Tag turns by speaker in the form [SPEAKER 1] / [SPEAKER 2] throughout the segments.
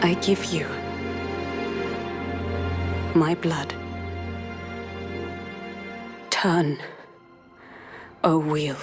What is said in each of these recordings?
[SPEAKER 1] I give you my blood. Turn, O wheel,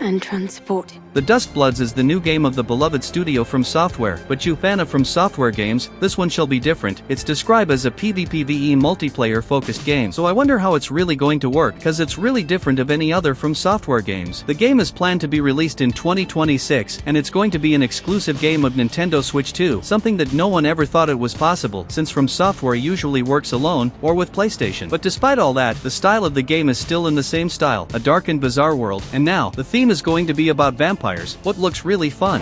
[SPEAKER 1] and transport.
[SPEAKER 2] The Duskbloods is the new game of the beloved studio From Software, but you fan of From Software games, this one shall be different. It's described as a PvPvE multiplayer-focused game, so I wonder how it's really going to work, cause it's really different of any other From Software games. The game is planned to be released in 2026, and it's going to be an exclusive game of Nintendo Switch 2, something that no one ever thought it was possible, since From Software usually works alone, or with PlayStation. But despite all that, the style of the game is still in the same style, a dark and bizarre world, and now, the theme is going to be about vampires, what looks really fun.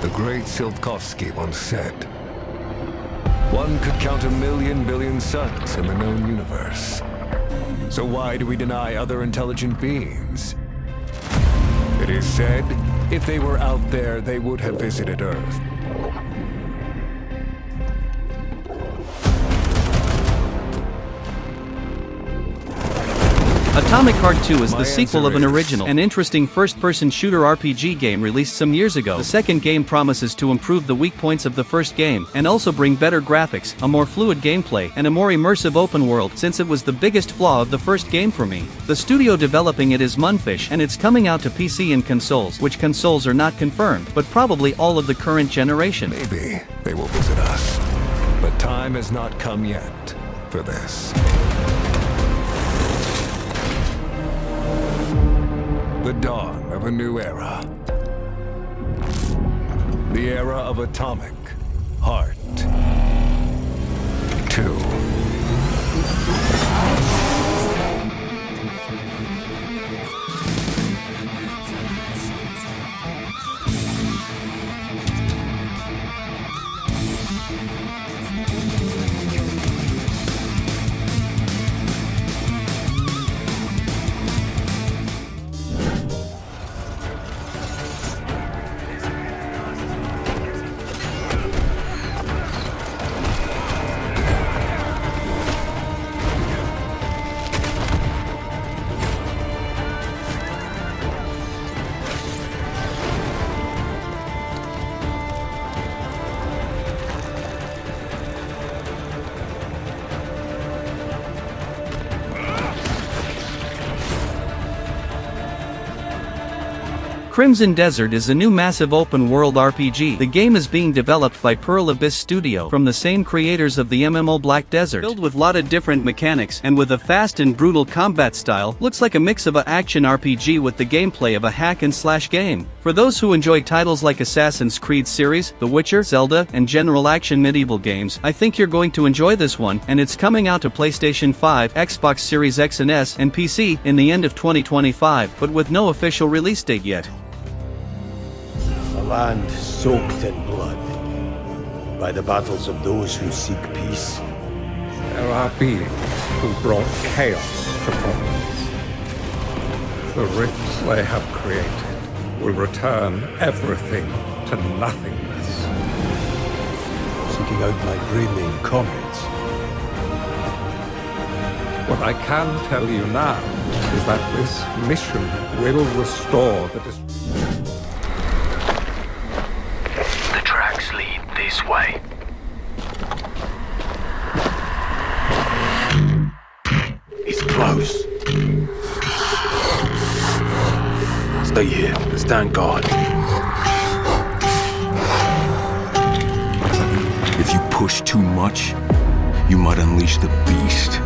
[SPEAKER 3] The great Silkovsky once said, "One could count 1,000,000 billion suns in the known universe. So why do we deny other intelligent beings? It is said, if they were out there, they would have visited Earth.
[SPEAKER 2] Atomic Heart 2 is the sequel of an original and interesting first-person shooter RPG game released some years ago. The second game promises to improve the weak points of the first game, and also bring better graphics, a more fluid gameplay, and a more immersive open world, since it was the biggest flaw of the first game for me. The studio developing it is Munfish, and it's coming out to PC and consoles, which consoles are not confirmed, but probably all of the current generation.
[SPEAKER 3] Maybe they will visit us, but time has not come yet for this. The dawn of a new era. The era of Atomic Heart 2.
[SPEAKER 2] Crimson Desert is a new massive open-world RPG. The game is being developed by Pearl Abyss Studio, from the same creators of the MMO Black Desert. Filled with lot of different mechanics, and with a fast and brutal combat style, looks like a mix of a action RPG with the gameplay of a hack-and-slash game. For those who enjoy titles like Assassin's Creed series, The Witcher, Zelda, and general action medieval games, I think you're going to enjoy this one, and it's coming out to PlayStation 5, Xbox Series X and S, and PC in the end of 2025, but with no official release date yet.
[SPEAKER 4] A land soaked in blood by the battles of those who seek peace.
[SPEAKER 5] There are beings who brought chaos to providence. The rifts they have created will return everything to nothingness.
[SPEAKER 4] Seeking out my Greymain comrades.
[SPEAKER 5] What I can tell you now is that this mission will restore the
[SPEAKER 6] The tracks lead this way.
[SPEAKER 4] It's close. Stay here. Stand guard.
[SPEAKER 7] If you push too much, you might unleash the beast.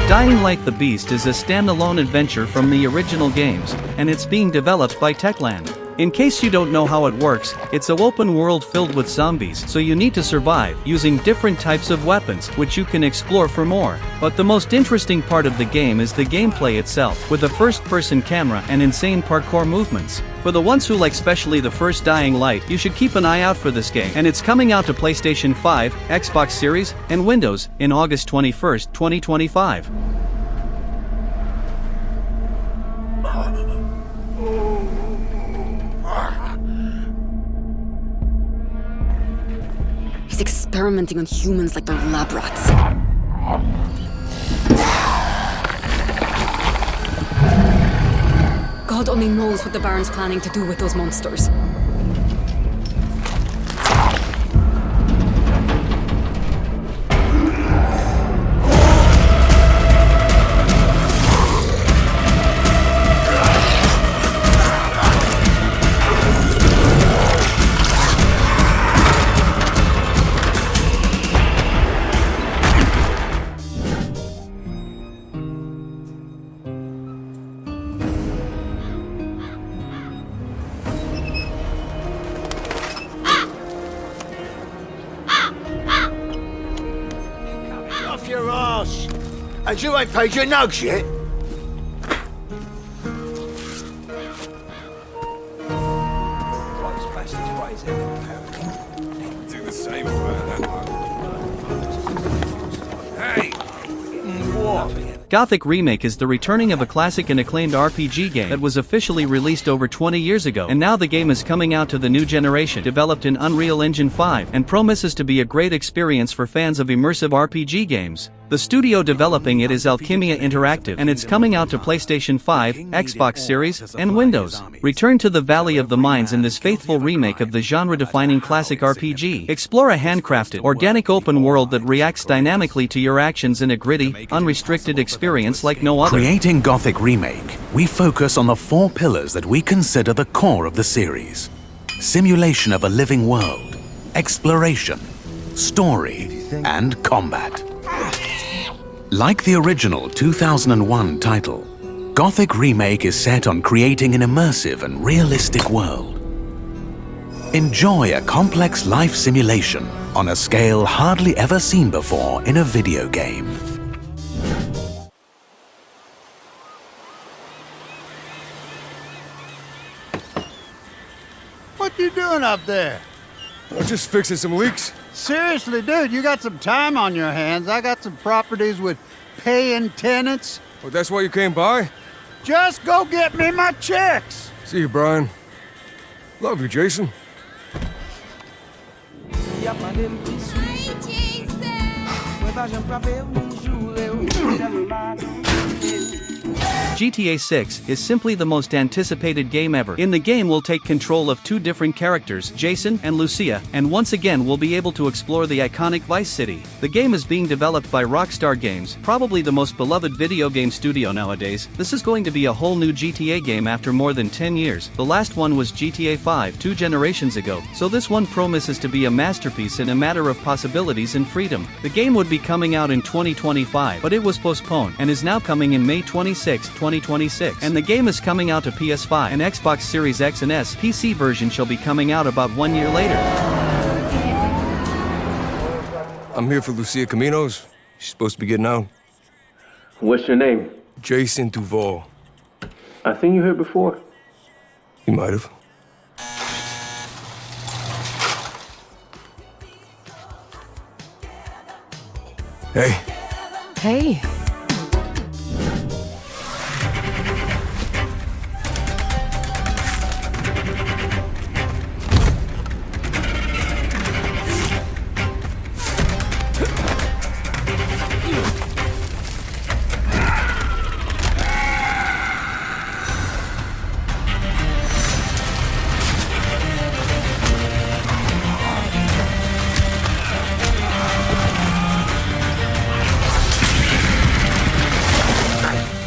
[SPEAKER 2] Dying Like the Beast is a standalone adventure from the original games, and it's being developed by Techland. In case you don't know how it works, it's an open world filled with zombies, so you need to survive, using different types of weapons, which you can explore for more. But the most interesting part of the game is the gameplay itself, with a first-person camera and insane parkour movements. For the ones who like especially the first Dying Light, you should keep an eye out for this game, and it's coming out to PlayStation 5, Xbox Series, and Windows, in August 21st, 2025.
[SPEAKER 1] He's experimenting on humans like they're lab rats. God only knows what the Baron's planning to do with those monsters.
[SPEAKER 4] Your ass! And you ain't paid your nugs yet?
[SPEAKER 3] Do the same for that one. Hey! What?
[SPEAKER 2] Gothic Remake is the returning of a classic and acclaimed RPG game that was officially released over 20 years ago, and now the game is coming out to the new generation, developed in Unreal Engine 5, and promises to be a great experience for fans of immersive RPG games. The studio developing it is Alchemia Interactive, and it's coming out to PlayStation 5, Xbox Series, and Windows. Return to the Valley of the Minds in this faithful remake of the genre-defining classic RPG. Explore a handcrafted, organic open world that reacts dynamically to your actions in a gritty, unrestricted experience like no other.
[SPEAKER 8] Creating Gothic Remake, we focus on the 4 pillars that we consider the core of the series. Simulation of a living world, exploration, story, and combat. Like the original 2001 title, Gothic Remake is set on creating an immersive and realistic world. Enjoy a complex life simulation on a scale hardly ever seen before in a video game.
[SPEAKER 9] What you doing up there?
[SPEAKER 10] I'm just fixing some leaks.
[SPEAKER 9] Seriously, dude, you got some time on your hands. I got some properties with paying tenants.
[SPEAKER 10] Oh, that's why you came by?
[SPEAKER 9] Just go get me my checks.
[SPEAKER 10] See you, Brian. Love you, Jason.
[SPEAKER 2] GTA 6 is simply the most anticipated game ever. In the game we'll take control of 2 different characters, Jason and Lucia, and once again we'll be able to explore the iconic Vice City. The game is being developed by Rockstar Games, probably the most beloved video game studio nowadays. This is going to be a whole new GTA game after more than 10 years. The last one was GTA 5 2 generations ago, so this one promises to be a masterpiece in a matter of possibilities and freedom. The game would be coming out in 2025, but it was postponed, and is now coming in May 26, 2026. And the game is coming out to PS5 and Xbox Series X and S. PC version shall be coming out about 1 year later.
[SPEAKER 10] I'm here for Lucia Caminos. She's supposed to be getting out.
[SPEAKER 6] What's your name?
[SPEAKER 10] Jason Duval.
[SPEAKER 6] I seen you here before.
[SPEAKER 10] You might have. Hey.
[SPEAKER 1] Hey.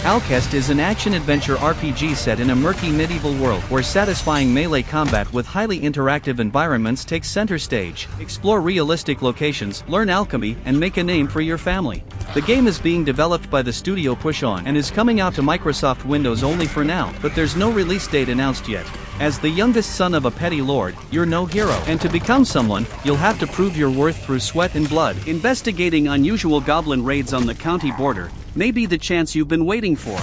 [SPEAKER 2] Alcast is an action-adventure RPG set in a murky medieval world where satisfying melee combat with highly interactive environments takes center stage. Explore realistic locations, learn alchemy, and make a name for your family. The game is being developed by the studio Push On and is coming out to Microsoft Windows only for now, but there's no release date announced yet. As the youngest son of a petty lord, you're no hero. And to become someone, you'll have to prove your worth through sweat and blood. Investigating unusual goblin raids on the county border may be the chance you've been waiting for.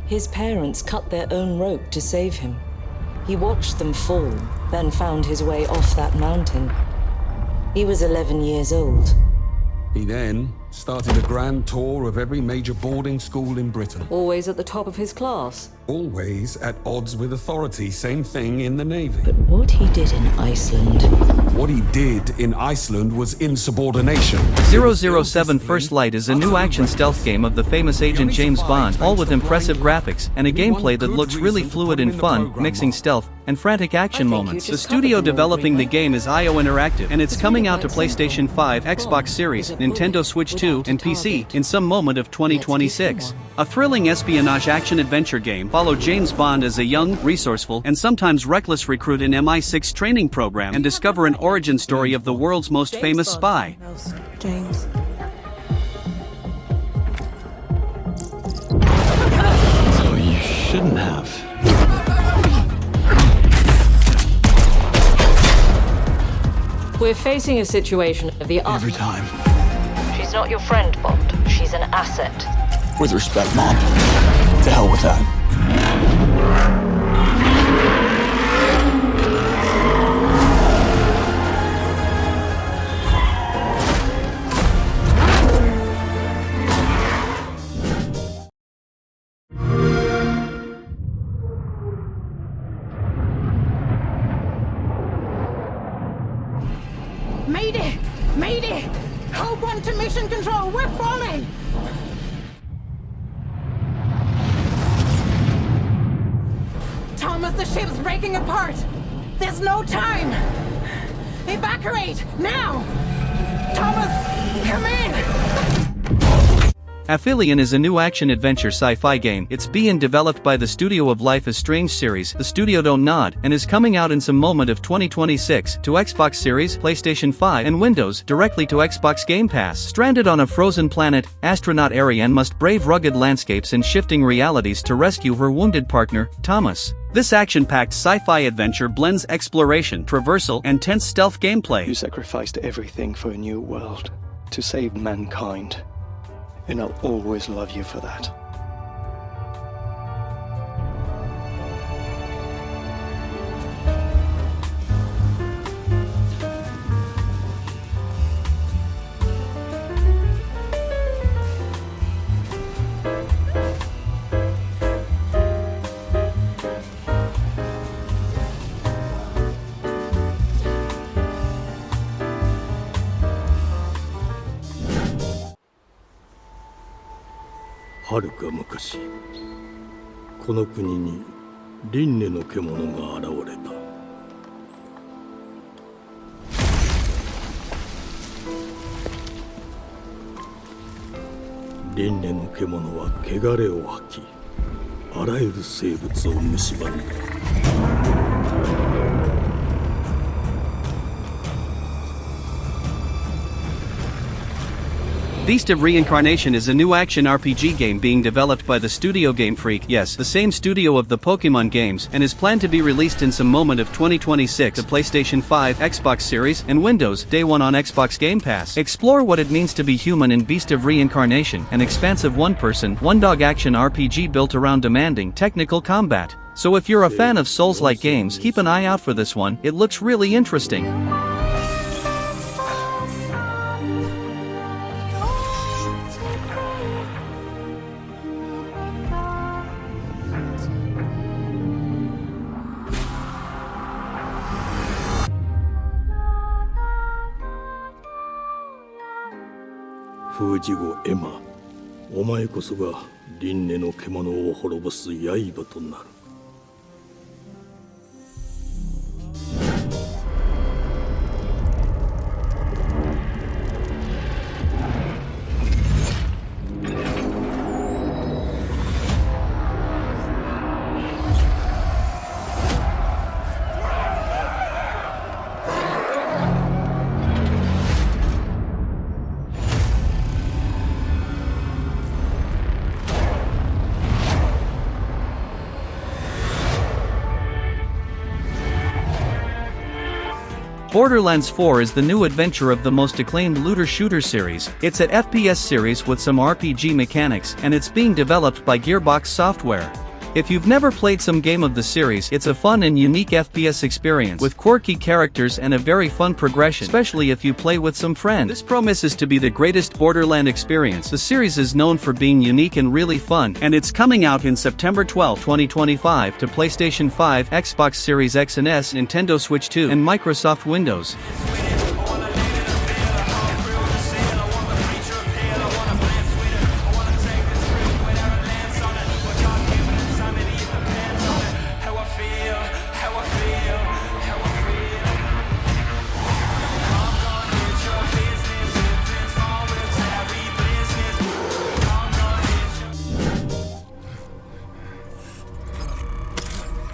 [SPEAKER 11] His parents cut their own rope to save him. He watched them fall, then found his way off that mountain. He was 11 years old.
[SPEAKER 5] He then started a grand tour of every major boarding school in Britain.
[SPEAKER 11] Always at the top of his class.
[SPEAKER 5] Always at odds with authority, same thing in the Navy.
[SPEAKER 11] But what he did in Iceland...
[SPEAKER 5] What he did in Iceland was insubordination.
[SPEAKER 2] 007 First Light is a new action stealth game of the famous agent James Bond, all with impressive graphics, and a gameplay that looks really fluid and fun, mixing stealth and frantic action moments. The studio developing the game is IO Interactive, and it's coming out to PlayStation 5, Xbox Series, Nintendo Switch 2, and PC in some moment of 2026. A thrilling espionage action-adventure game followed James Bond as a young, resourceful, and sometimes reckless recruit in MI6 training program and discover an origin story of the world's most famous spy.
[SPEAKER 11] James.
[SPEAKER 7] So you shouldn't have.
[SPEAKER 11] We're facing a situation of the
[SPEAKER 7] Every time.
[SPEAKER 11] She's not your friend, Bond. She's an asset.
[SPEAKER 7] With respect, Mom. To hell with that.
[SPEAKER 12] Mayday! Mayday! Hold one to mission control! We're falling! Thomas, the ship's breaking apart! There's no time! Evacuate! Now! Thomas, come in!
[SPEAKER 2] Afarian is a new action-adventure sci-fi game. It's being developed by the studio of Life is Strange series, the studio Don't Nod, and is coming out in some moment of 2026 to Xbox Series, PlayStation 5, and Windows, directly to Xbox Game Pass. Stranded on a frozen planet, astronaut Ariane must brave rugged landscapes and shifting realities to rescue her wounded partner, Thomas. This action-packed sci-fi adventure blends exploration, traversal, and tense stealth gameplay.
[SPEAKER 13] You sacrificed everything for a new world, to save mankind. And I'll always love you for that.
[SPEAKER 4] はるか昔、この国に輪廻の獣が現れた。輪廻の獣は汚れを吐き、あらゆる生物を蝕んだ。
[SPEAKER 2] Beast of Reincarnation is a new action RPG game being developed by the studio Game Freak, yes, the same studio of the Pokemon games, and is planned to be released in some moment of 2026 to PlayStation 5, Xbox Series, and Windows, Day 1 on Xbox Game Pass. Explore what it means to be human in Beast of Reincarnation, an expansive one-person, one-dog action RPG built around demanding technical combat. So if you're a fan of Souls-like games, keep an eye out for this one, it looks really interesting.
[SPEAKER 4] 封じ子エマ、
[SPEAKER 14] お前こそが輪廻の獣を滅ぼす刃となる。
[SPEAKER 2] Borderlands 4 is the new adventure of the most acclaimed looter-shooter series. It's an FPS series with some RPG mechanics, and it's being developed by Gearbox Software. If you've never played some game of the series, it's a fun and unique FPS experience with quirky characters and a very fun progression, especially if you play with some friends. This promises to be the greatest Borderland experience. The series is known for being unique and really fun, and it's coming out in September 12, 2025 to PlayStation 5, Xbox Series X and S, Nintendo Switch 2, and Microsoft Windows.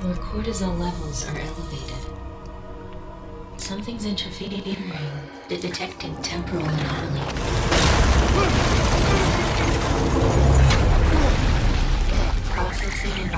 [SPEAKER 15] Your cortisol levels are elevated. Something's interfering, detecting temporal anomaly. Processing.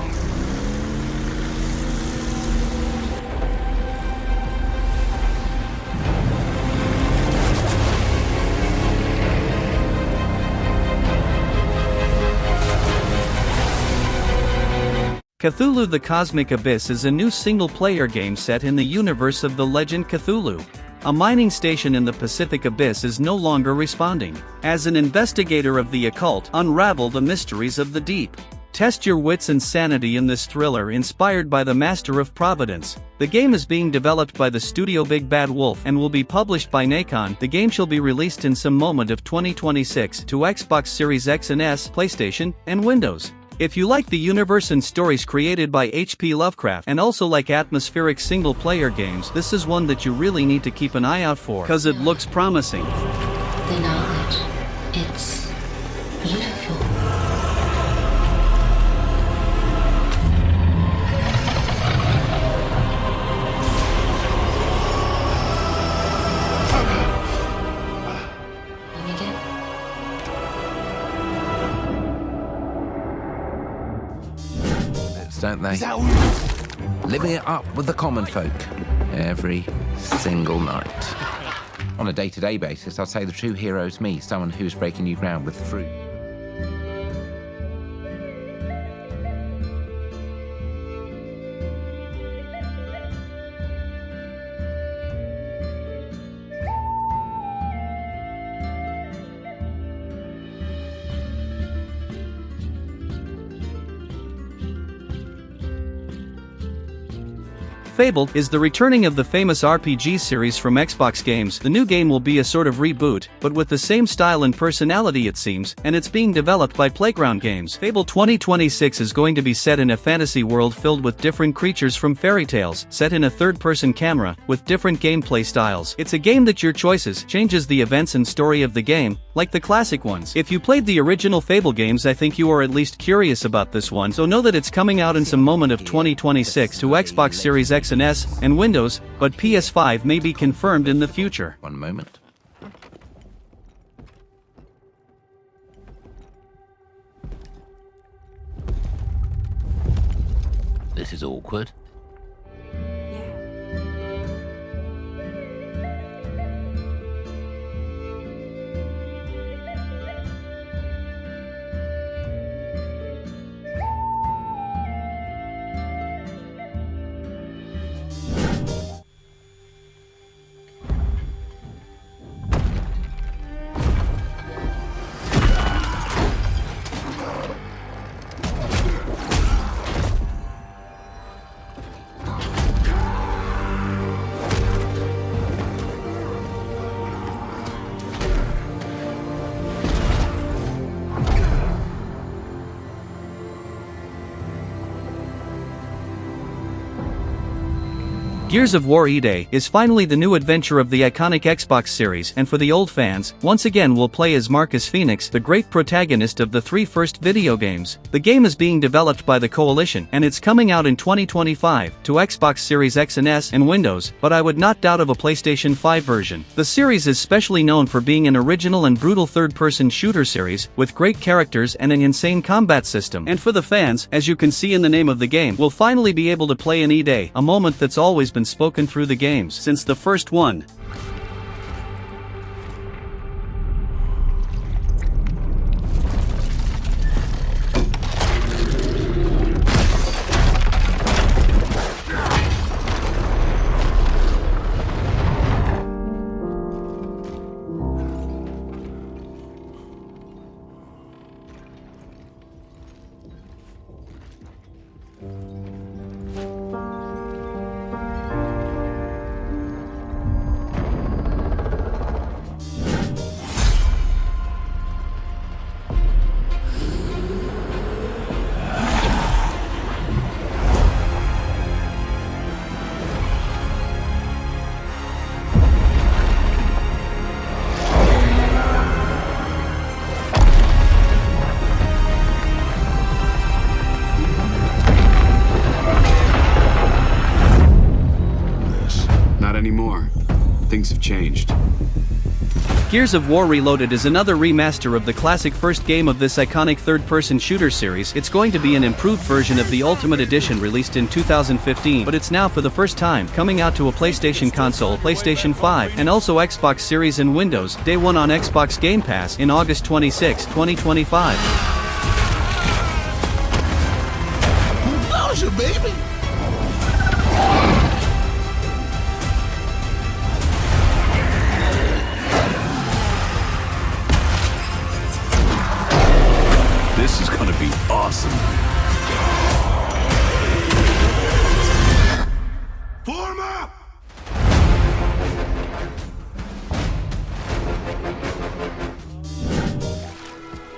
[SPEAKER 2] Cthulhu: The Cosmic Abyss is a new single-player game set in the universe of the legend Cthulhu. A mining station in the Pacific Abyss is no longer responding. As an investigator of the occult, unravel the mysteries of the deep. Test your wits and sanity in this thriller inspired by the Master of Providence. The game is being developed by the studio Big Bad Wolf and will be published by Nacon. The game shall be released in some moment of 2026 to Xbox Series X and S, PlayStation, and Windows. If you like the universe and stories created by H.P. Lovecraft and also like atmospheric single-player games, this is one that you really need to keep an eye out for, cause it looks promising.
[SPEAKER 15] The knowledge, it's beautiful.
[SPEAKER 16] Don't they? Living it up with the common folk every single night. On a day-to-day basis, I'd say the true hero is me, someone who's breaking new ground with fruit.
[SPEAKER 2] Fable is the returning of the famous RPG series from Xbox Games. The new game will be a sort of reboot, but with the same style and personality it seems, and it's being developed by Playground Games. Fable 2026 is going to be set in a fantasy world filled with different creatures from fairy tales, set in a third-person camera, with different gameplay styles. It's a game that your choices changes the events and story of the game, like the classic ones. If you played the original Fable games, I think you are at least curious about this one, so know that it's coming out in some moment of 2026 to Xbox Series X and S, and Windows, but PS5 may be confirmed in the future.
[SPEAKER 16] One moment. This is awkward.
[SPEAKER 2] Gears of War E-Day is finally the new adventure of the iconic Xbox series, and for the old fans, once again we'll play as Marcus Phoenix, the great protagonist of the 3 first video games. The game is being developed by the Coalition, and it's coming out in 2025 to Xbox Series X and S and Windows, but I would not doubt of a PlayStation 5 version. The series is specially known for being an original and brutal third-person shooter series, with great characters and an insane combat system. And for the fans, as you can see in the name of the game, we'll finally be able to play an E-Day, a moment that's always been spoken through the games since the first one.
[SPEAKER 17] Anymore. Things have changed.
[SPEAKER 2] Gears of War Reloaded is another remaster of the classic first game of this iconic third-person shooter series. It's going to be an improved version of the Ultimate Edition released in 2015, but it's now for the first time coming out to a PlayStation console, PlayStation 5, and also Xbox Series and Windows, day one on Xbox Game Pass in August 26, 2025.
[SPEAKER 18] Nausea, baby!
[SPEAKER 17] This is gonna be awesome.
[SPEAKER 18] Form up!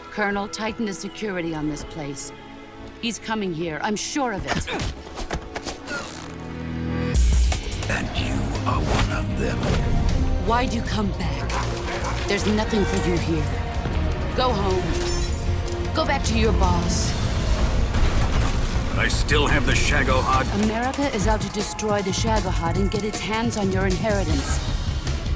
[SPEAKER 19] Colonel, tighten the security on this place. He's coming here, I'm sure of it.
[SPEAKER 18] And you are one of them.
[SPEAKER 19] Why'd you come back? There's nothing for you here. Go home. Go back to your boss.
[SPEAKER 14] I still have the Shagohod.
[SPEAKER 19] America is out to destroy the Shagohod and get its hands on your inheritance.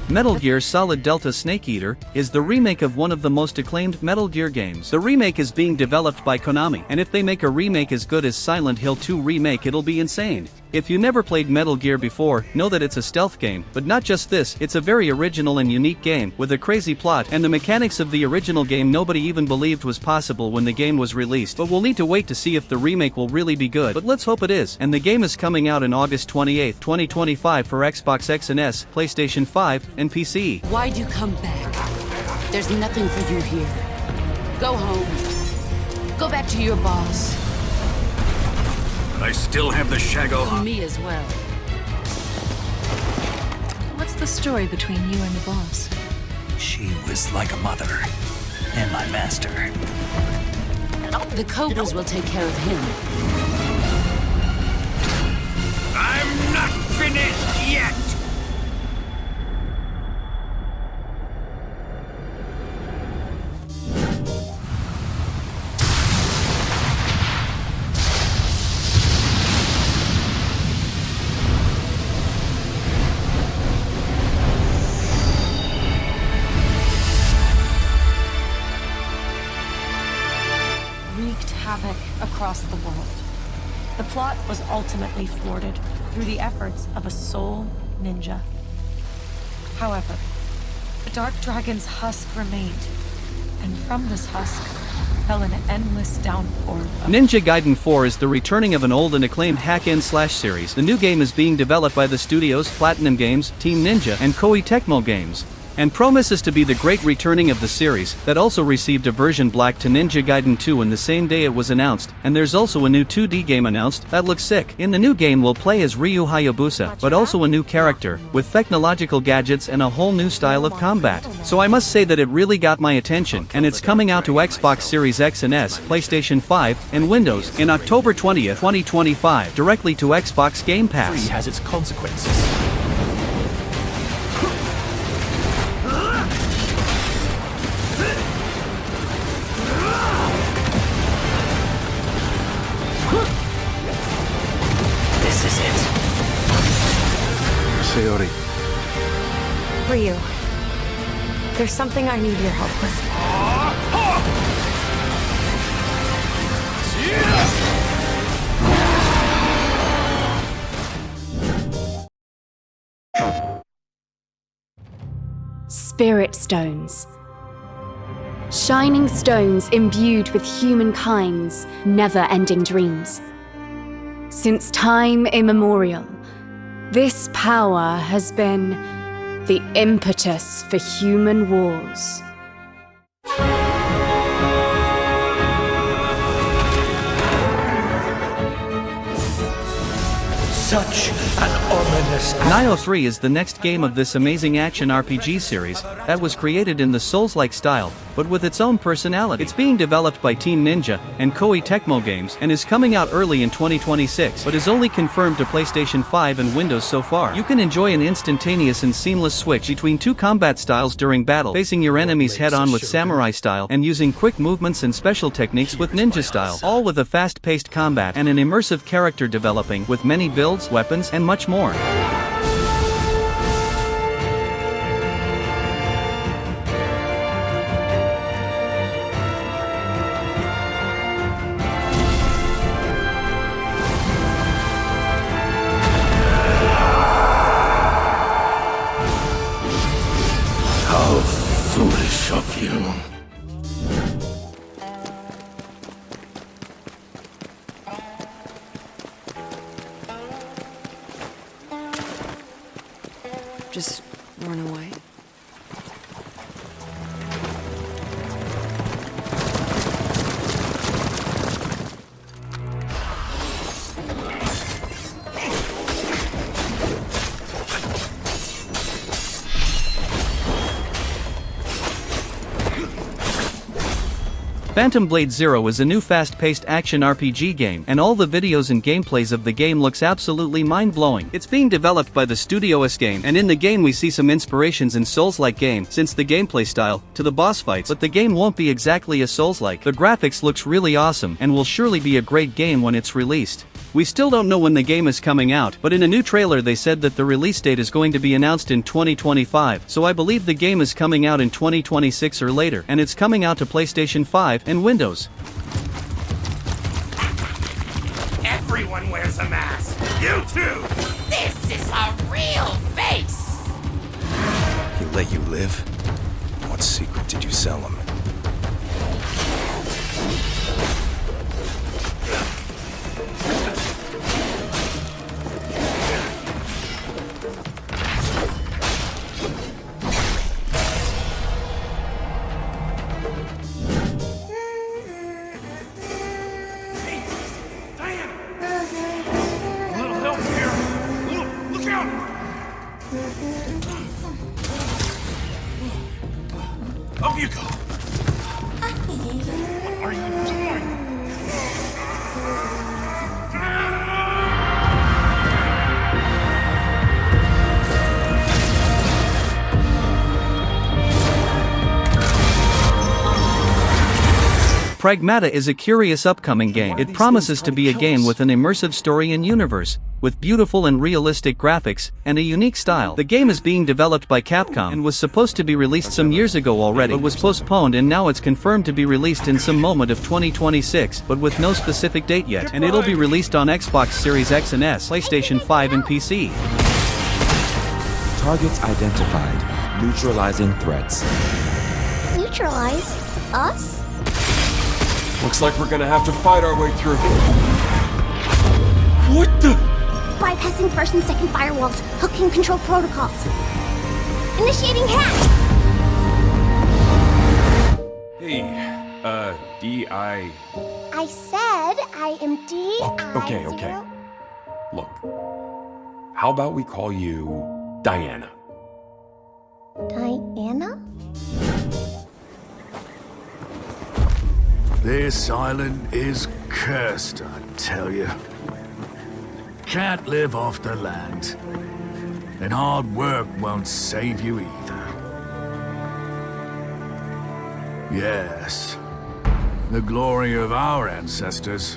[SPEAKER 2] Metal Gear Solid Delta Snake Eater is the remake of one of the most acclaimed Metal Gear games. The remake is being developed by Konami, and if they make a remake as good as Silent Hill 2 Remake, it'll be insane. If you never played Metal Gear before, know that it's a stealth game, but not just this, it's a very original and unique game, with a crazy plot, and the mechanics of the original game nobody even believed was possible when the game was released. But we'll need to wait to see if the remake will really be good, but let's hope it is. And the game is coming out on August 28, 2025 for Xbox X and S, PlayStation 5, and PC.
[SPEAKER 19] Why'd you come back? There's nothing for you here. Go home. Go back to your boss.
[SPEAKER 14] I still have the Shagohod.
[SPEAKER 19] Me as well.
[SPEAKER 20] What's the story between you and the boss?
[SPEAKER 18] She was like a mother, and my master.
[SPEAKER 19] The Cobras will take care of him.
[SPEAKER 18] I'm not finished yet!
[SPEAKER 20] Havoc across the world. The plot was ultimately thwarted through the efforts of a sole ninja. However, the Dark Dragon's husk remained, and from this husk fell an endless downpour of
[SPEAKER 2] Ninja Gaiden 4 is the returning of an old and acclaimed hack-and-slash series. The new game is being developed by the studios Platinum Games, Team Ninja, and Koei Tecmo Games. and promises to be the great returning of the series, that also received a version black to Ninja Gaiden 2 in the same day it was announced, and there's also a new 2D game announced, that looks sick. In the new game we'll play as Ryu Hayabusa, but also a new character, with technological gadgets and a whole new style of combat. So I must say that it really got my attention, and it's coming out to Xbox Series X and S, PlayStation 5, and Windows, in October 20th, 2025, directly to Xbox Game Pass.
[SPEAKER 21] Has its consequences.
[SPEAKER 18] This is it.
[SPEAKER 3] Sayori.
[SPEAKER 20] Ryu, there's something I need your help with.
[SPEAKER 22] Spirit stones. Shining stones imbued with humankind's never-ending dreams. Since time immemorial, this power has been the impetus for human wars.
[SPEAKER 18] Such an ominous...
[SPEAKER 2] Nioh 3 is the next game of this amazing action RPG series, that was created in the Souls-like style, but with its own personality. It's being developed by Team Ninja and Koei Tecmo Games, and is coming out early in 2026, but is only confirmed to PlayStation 5 and Windows so far. You can enjoy an instantaneous and seamless switch between two combat styles during battle, facing your enemies head-on with samurai style, and using quick movements and special techniques with ninja style, all with a fast-paced combat and an immersive character developing, with many builds, weapons, and much more.
[SPEAKER 18] How foolish of you.
[SPEAKER 1] Just run away.
[SPEAKER 2] Phantom Blade Zero is a new fast-paced action RPG game, and all the videos and gameplays of the game looks absolutely mind-blowing. It's being developed by the Studio S game, and in the game we see some inspirations in Souls-like game, since the gameplay style, to the boss fights, but the game won't be exactly a Souls-like. The graphics looks really awesome, and will surely be a great game when it's released. We still don't know when the game is coming out, but in a new trailer they said that the release date is going to be announced in 2025, so I believe the game is coming out in 2026 or later, and it's coming out to PlayStation 5 and Windows.
[SPEAKER 18] Everyone wears a mask. You too. This is a real face.
[SPEAKER 21] He let you live? What secret did you sell him?
[SPEAKER 18] Up you go! What are you doing?
[SPEAKER 2] Pragmata is a curious upcoming game. It promises to be a game with an immersive story and universe, with beautiful and realistic graphics, and a unique style. The game is being developed by Capcom and was supposed to be released some years ago already, but was postponed, and now it's confirmed to be released in some moment of 2026, but with no specific date yet, and it'll be released on Xbox Series X and S, PlayStation 5 and PC.
[SPEAKER 23] Targets identified. Neutralizing threats.
[SPEAKER 24] Neutralize? Us?
[SPEAKER 10] Looks like we're gonna have to fight our way through. What the?
[SPEAKER 24] Bypassing first and second firewalls, hooking control protocols. Initiating hack!
[SPEAKER 5] Hey, D.I.
[SPEAKER 24] I said I am
[SPEAKER 5] Okay, okay. Look, how about we call you Diana?
[SPEAKER 24] Diana?
[SPEAKER 6] This island is cursed, I tell you. Can't live off the land. And hard work won't save you either. Yes, the glory of our ancestors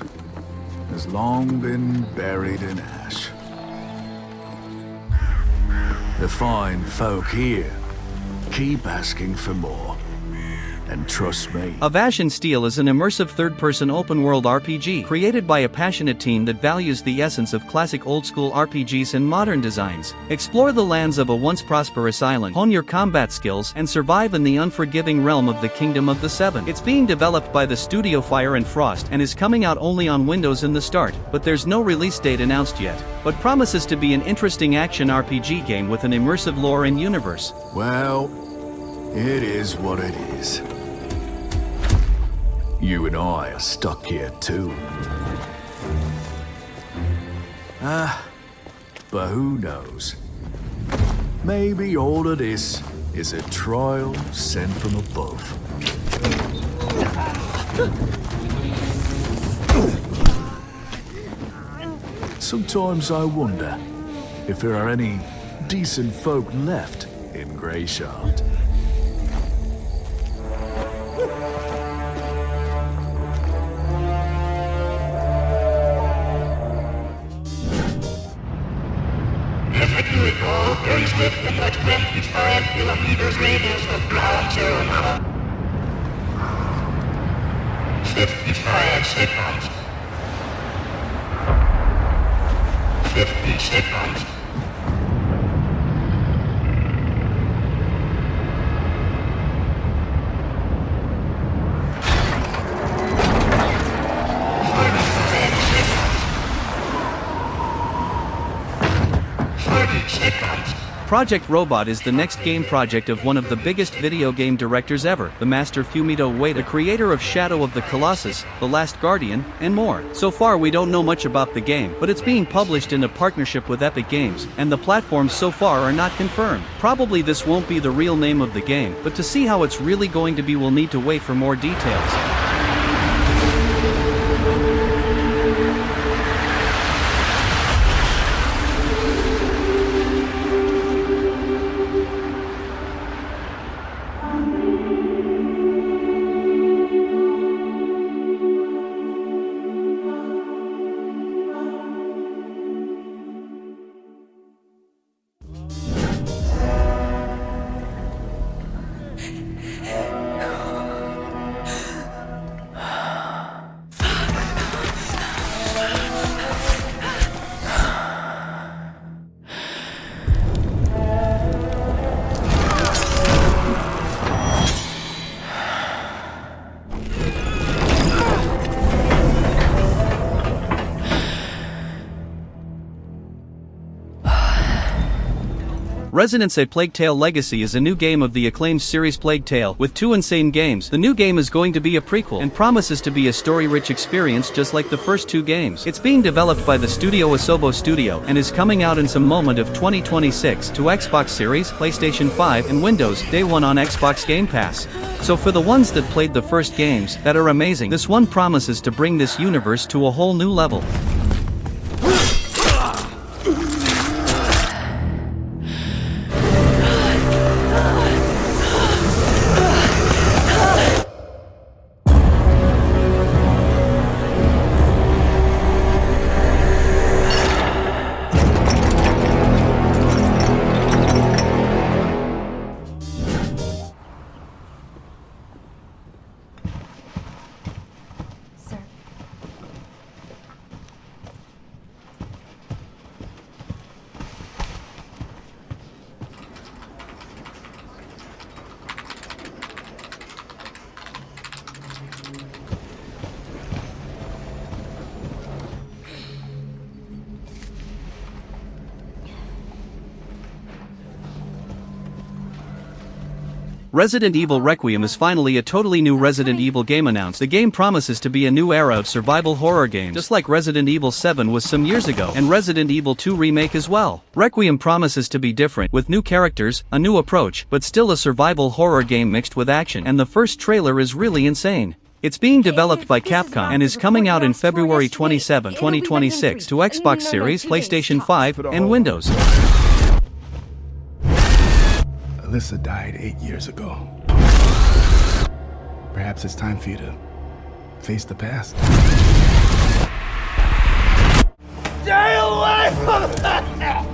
[SPEAKER 6] has long been buried in ash. The fine folk here keep asking for more. And trust me.
[SPEAKER 2] Aash and Steel is an immersive third-person open-world RPG created by a passionate team that values the essence of classic old-school RPGs and modern designs. Explore the lands of a once prosperous island, hone your combat skills, and survive in the unforgiving realm of the Kingdom of the Seven. It's being developed by the studio Fire and Frost and is coming out only on Windows in the start, but there's no release date announced yet. But promises to be an interesting action RPG game with an immersive lore and universe.
[SPEAKER 6] Well, it is what it is. You and I are stuck here too. But who knows? Maybe all of this is a trial sent from above. Sometimes I wonder if there are any decent folk left in Greyshaft.
[SPEAKER 18] Very swiftly at 25 kilometers radius of ground zero now. 55 seconds. 50 seconds.
[SPEAKER 2] Project Robot is the next game project of one of the biggest video game directors ever, the master Fumito Ueda, the creator of Shadow of the Colossus, The Last Guardian, and more. So far we don't know much about the game, but it's being published in a partnership with Epic Games, and the platforms so far are not confirmed. Probably this won't be the real name of the game, but to see how it's really going to be we'll need to wait for more details. Residence: A Plague Tale Legacy is a new game of the acclaimed series Plague Tale, with 2 insane games. The new game is going to be a prequel, and promises to be a story-rich experience just like the first 2 games. It's being developed by the studio Asobo Studio, and is coming out in some moment of 2026 to Xbox Series, PlayStation 5, and Windows, day 1 on Xbox Game Pass. So for the ones that played the first games, that are amazing, this one promises to bring this universe to a whole new level. Resident Evil Requiem is finally a totally new Resident Evil game announced. The game promises to be a new era of survival horror games, just like Resident Evil 7 was some years ago, and Resident Evil 2 Remake as well. Requiem promises to be different, with new characters, a new approach, but still a survival horror game mixed with action, and the first trailer is really insane. It's being developed by Capcom and is coming out in February 27, 2026 to Xbox Series, PlayStation 5, and Windows.
[SPEAKER 7] Alyssa died 8 years ago. Perhaps it's time for you to face the past.
[SPEAKER 18] Stay away from that!